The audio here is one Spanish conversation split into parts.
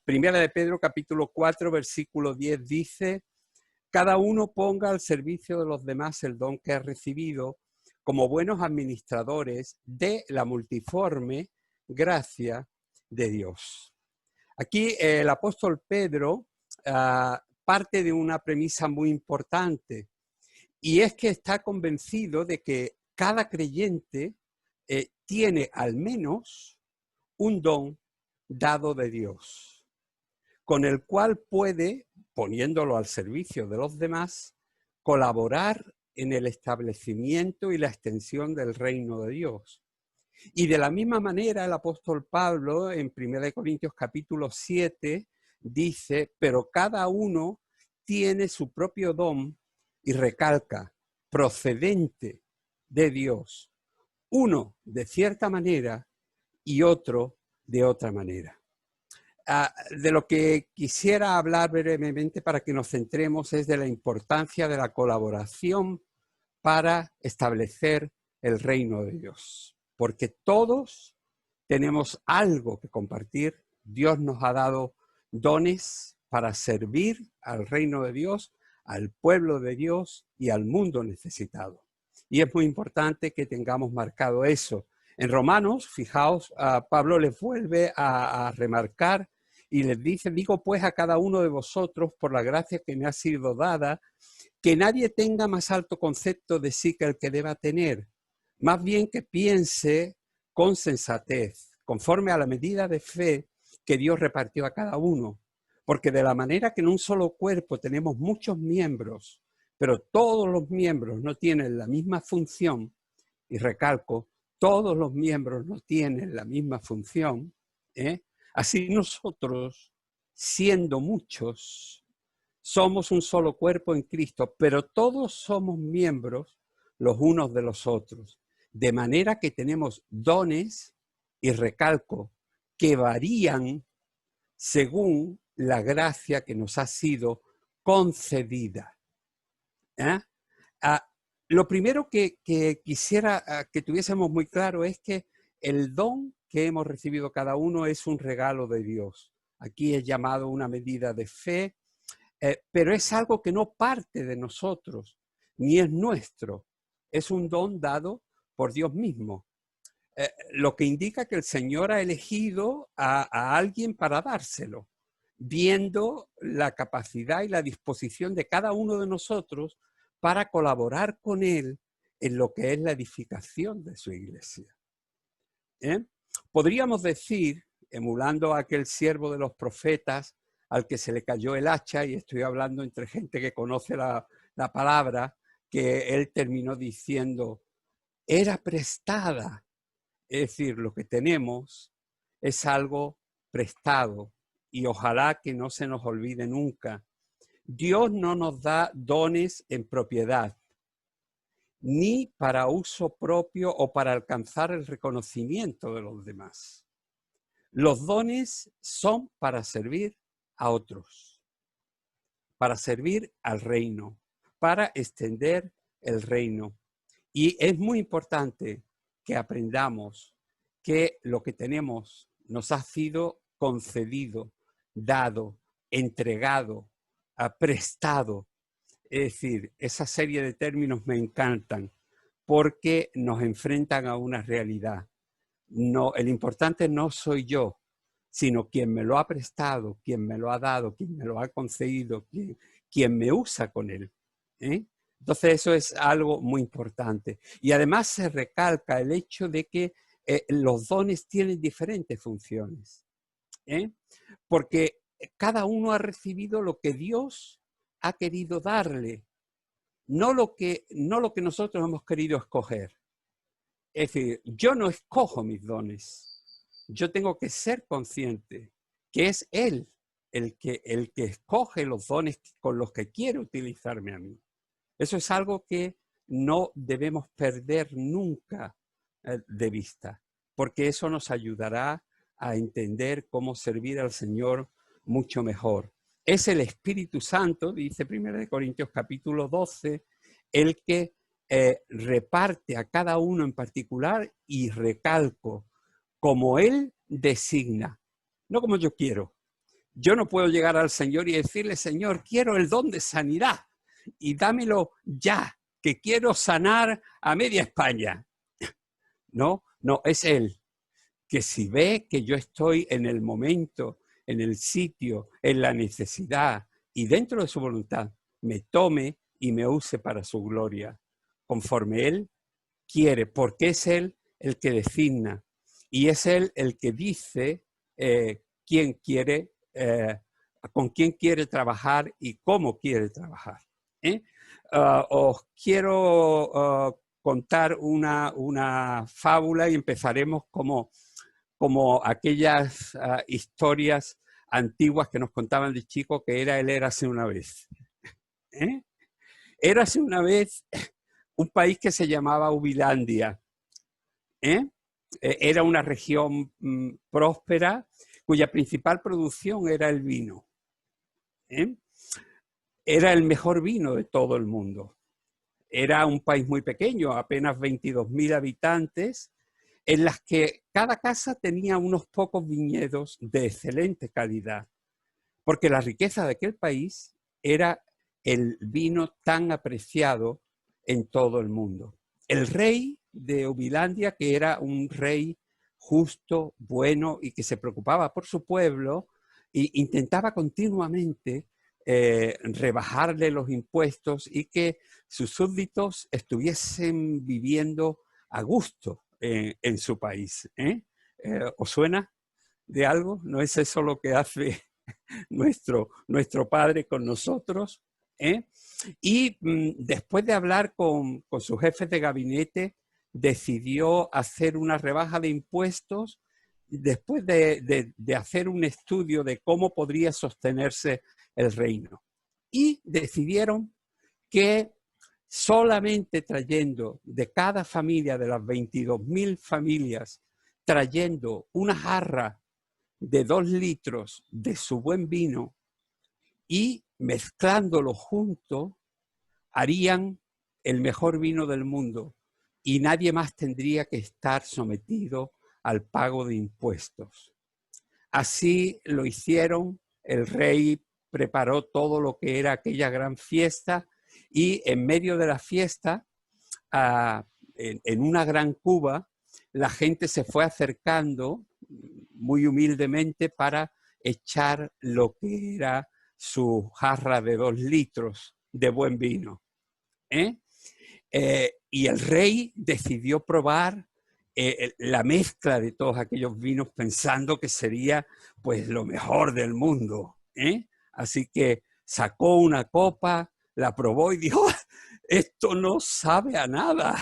Primera de Pedro, capítulo 4, versículo 10 dice: cada uno ponga al servicio de los demás el don que ha recibido, como buenos administradores de la multiforme gracia de Dios. Aquí el apóstol Pedro parte de una premisa muy importante, y es que está convencido de que cada creyente tiene al menos un don dado de Dios, con el cual puede, poniéndolo al servicio de los demás, colaborar en el establecimiento y la extensión del reino de Dios. Y de la misma manera el apóstol Pablo en 1 Corintios capítulo 7 dice: pero cada uno tiene su propio don, y recalca, procedente de Dios, uno de cierta manera y otro de otra manera. De lo que quisiera hablar brevemente para que nos centremos es de la importancia de la colaboración para establecer el reino de Dios. Porque todos tenemos algo que compartir. Dios nos ha dado dones para servir al reino de Dios, al pueblo de Dios y al mundo necesitado. Y es muy importante que tengamos marcado eso. En Romanos, fijaos, Pablo les vuelve a remarcar y les dice: digo pues a cada uno de vosotros, por la gracia que me ha sido dada, que nadie tenga más alto concepto de sí que el que deba tener, más bien que piense con sensatez, conforme a la medida de fe que Dios repartió a cada uno. Porque de la manera que en un solo cuerpo tenemos muchos miembros, pero todos los miembros no tienen la misma función, y recalco, todos los miembros no tienen la misma función, así nosotros, siendo muchos, somos un solo cuerpo en Cristo, pero todos somos miembros los unos de los otros, de manera que tenemos dones, y recalco, que varían según la gracia que nos ha sido concedida. Lo primero que quisiera que tuviésemos muy claro es que el don que hemos recibido cada uno es un regalo de Dios. Aquí es llamado una medida de fe, pero es algo que no parte de nosotros, ni es nuestro. Es un don dado por Dios mismo. Lo que indica que el Señor ha elegido a alguien para dárselo, viendo la capacidad y la disposición de cada uno de nosotros para colaborar con Él en lo que es la edificación de su iglesia. Podríamos decir, emulando a aquel siervo de los profetas al que se le cayó el hacha, y estoy hablando entre gente que conoce la palabra, que él terminó diciendo: era prestada. Es decir, lo que tenemos es algo prestado, y ojalá que no se nos olvide nunca. Dios no nos da dones en propiedad, ni para uso propio o para alcanzar el reconocimiento de los demás. Los dones son para servir a otros, para servir al reino, para extender el reino. Y es muy importante que aprendamos que lo que tenemos nos ha sido concedido, dado, entregado, prestado. Es decir, esa serie de términos me encantan porque nos enfrentan a una realidad. No, el importante no soy yo, sino quien me lo ha prestado, quien me lo ha dado, quien me lo ha concedido, quien me usa con él. Entonces eso es algo muy importante. Y además se recalca el hecho de que los dones tienen diferentes funciones. Porque cada uno ha recibido lo que Dios ha querido darle, no lo que nosotros hemos querido escoger. Es decir, yo no escojo mis dones. Yo tengo que ser consciente que es Él el que escoge los dones con los que quiere utilizarme a mí. Eso es algo que no debemos perder nunca de vista, porque eso nos ayudará a entender cómo servir al Señor mucho mejor. Es el Espíritu Santo, dice 1 Corintios capítulo 12, el que reparte a cada uno en particular, y recalco, como Él designa, no como yo quiero, Yo no puedo llegar al Señor y decirle, Señor, quiero el don de sanidad y dámelo ya, que quiero sanar a media España. No, no, es Él, que si ve que yo estoy en el momento, en el sitio, en la necesidad y dentro de su voluntad, me tome y me use para su gloria, conforme Él quiere, porque es Él el que designa y es Él el que dice quién quiere, con quién quiere trabajar y cómo quiere trabajar. Os quiero contar una fábula y empezaremos como aquellas historias antiguas que nos contaban de chicos, que era el Érase una vez. Érase una vez un país que se llamaba Ubilandia. Era una región próspera cuya principal producción era el vino. Era el mejor vino de todo el mundo. Era un país muy pequeño, apenas 22.000 habitantes, en las que cada casa tenía unos pocos viñedos de excelente calidad, porque la riqueza de aquel país era el vino tan apreciado en todo el mundo. El rey de Ubilandia, que era un rey justo, bueno y que se preocupaba por su pueblo, e intentaba continuamente rebajarle los impuestos y que sus súbditos estuviesen viviendo a gusto en su país. ¿Os suena de algo? ¿No es eso lo que hace nuestro Padre con nosotros? Y después de hablar con sus jefes de gabinete, decidió hacer una rebaja de impuestos después de hacer un estudio de cómo podría sostenerse el reino. Y decidieron que solamente trayendo de cada familia, de las 22.000 familias, trayendo una jarra de 2 litros de su buen vino y mezclándolo junto, harían el mejor vino del mundo y nadie más tendría que estar sometido al pago de impuestos. Así lo hicieron, el rey preparó todo lo que era aquella gran fiesta y en medio de la fiesta, en una gran cuba, la gente se fue acercando muy humildemente para echar lo que era su jarra de 2 litros de buen vino. Y el rey decidió probar la mezcla de todos aquellos vinos pensando que sería pues lo mejor del mundo. Así que sacó una copa, la probó y dijo, esto no sabe a nada.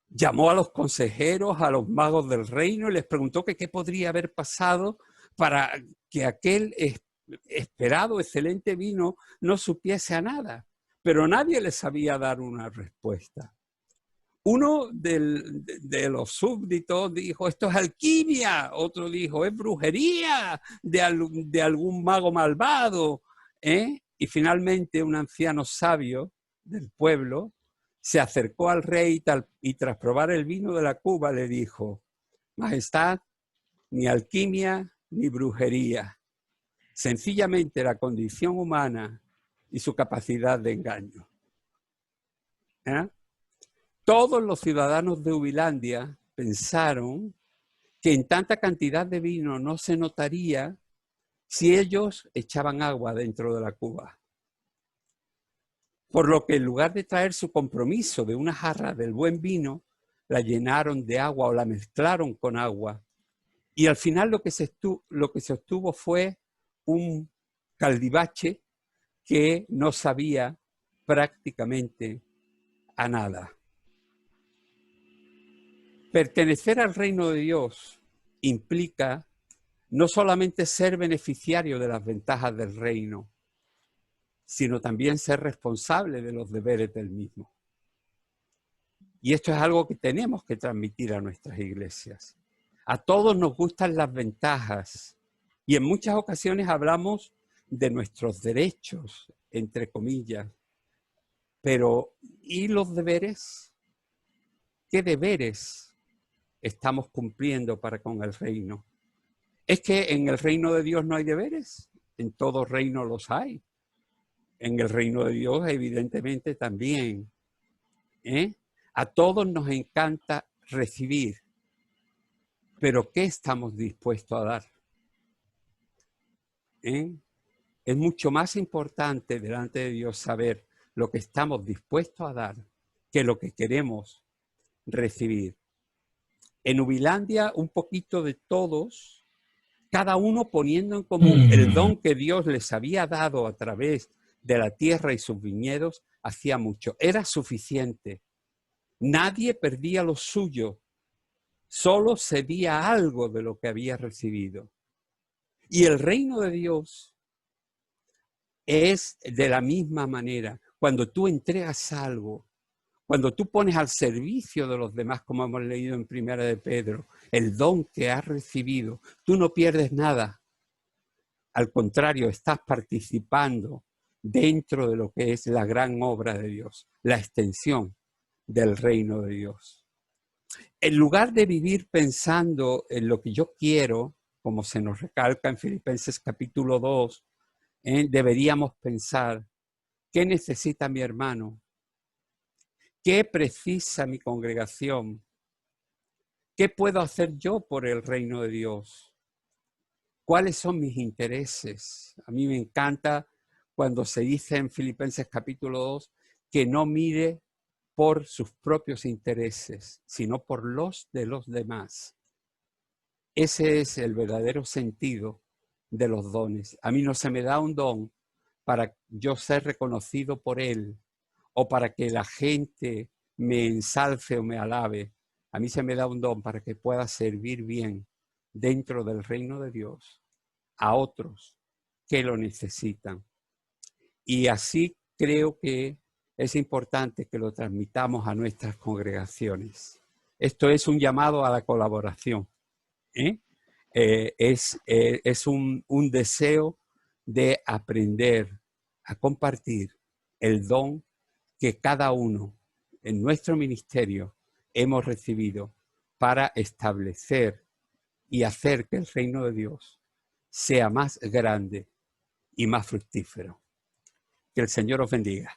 Llamó a los consejeros, a los magos del reino y les preguntó que qué podría haber pasado para que aquel esperado excelente vino no supiese a nada. Pero nadie les sabía dar una respuesta. Uno de los súbditos dijo, esto es alquimia. Otro dijo, es brujería de algún mago malvado. Y finalmente un anciano sabio del pueblo se acercó al rey y tras probar el vino de la cuba le dijo, Majestad, ni alquimia ni brujería. Sencillamente la condición humana y su capacidad de engaño. Todos los ciudadanos de Ubilandia pensaron que en tanta cantidad de vino no se notaría si ellos echaban agua dentro de la cuba. Por lo que en lugar de traer su compromiso de una jarra del buen vino, la llenaron de agua o la mezclaron con agua. Y al final lo que se obtuvo fue un caldivache que no sabía prácticamente a nada. Pertenecer al reino de Dios implica no solamente ser beneficiario de las ventajas del reino, sino también ser responsable de los deberes del mismo. Y esto es algo que tenemos que transmitir a nuestras iglesias. A todos nos gustan las ventajas y en muchas ocasiones hablamos de nuestros derechos, entre comillas. Pero, ¿y los deberes? ¿Qué deberes estamos cumpliendo para con el reino? Es que en el reino de Dios no hay deberes, en todo reino los hay. En el reino de Dios evidentemente también. A todos nos encanta recibir, pero ¿qué estamos dispuestos a dar? Es mucho más importante delante de Dios saber lo que estamos dispuestos a dar que lo que queremos recibir. En Ubilandia, un poquito de todos, cada uno poniendo en común el don que Dios les había dado a través de la tierra y sus viñedos, hacía mucho. Era suficiente. Nadie perdía lo suyo, solo cedía algo de lo que había recibido. Y el reino de Dios es de la misma manera. Cuando tú entregas algo, cuando tú pones al servicio de los demás, como hemos leído en Primera de Pedro, el don que has recibido, tú no pierdes nada. Al contrario, estás participando dentro de lo que es la gran obra de Dios, la extensión del reino de Dios. En lugar de vivir pensando en lo que yo quiero, como se nos recalca en Filipenses capítulo 2, deberíamos pensar, ¿qué necesita mi hermano? ¿Qué precisa mi congregación? ¿Qué puedo hacer yo por el reino de Dios? ¿Cuáles son mis intereses? A mí me encanta cuando se dice en Filipenses capítulo 2 que no mire por sus propios intereses, sino por los de los demás. Ese es el verdadero sentido de los dones. A mí no se me da un don para yo ser reconocido por él o para que la gente me ensalce o me alabe. A mí se me da un don para que pueda servir bien dentro del reino de Dios a otros que lo necesitan. Y así creo que es importante que lo transmitamos a nuestras congregaciones. Esto es un llamado a la colaboración. Es un deseo de aprender a compartir el don que cada uno en nuestro ministerio hemos recibido para establecer y hacer que el reino de Dios sea más grande y más fructífero. Que el Señor os bendiga.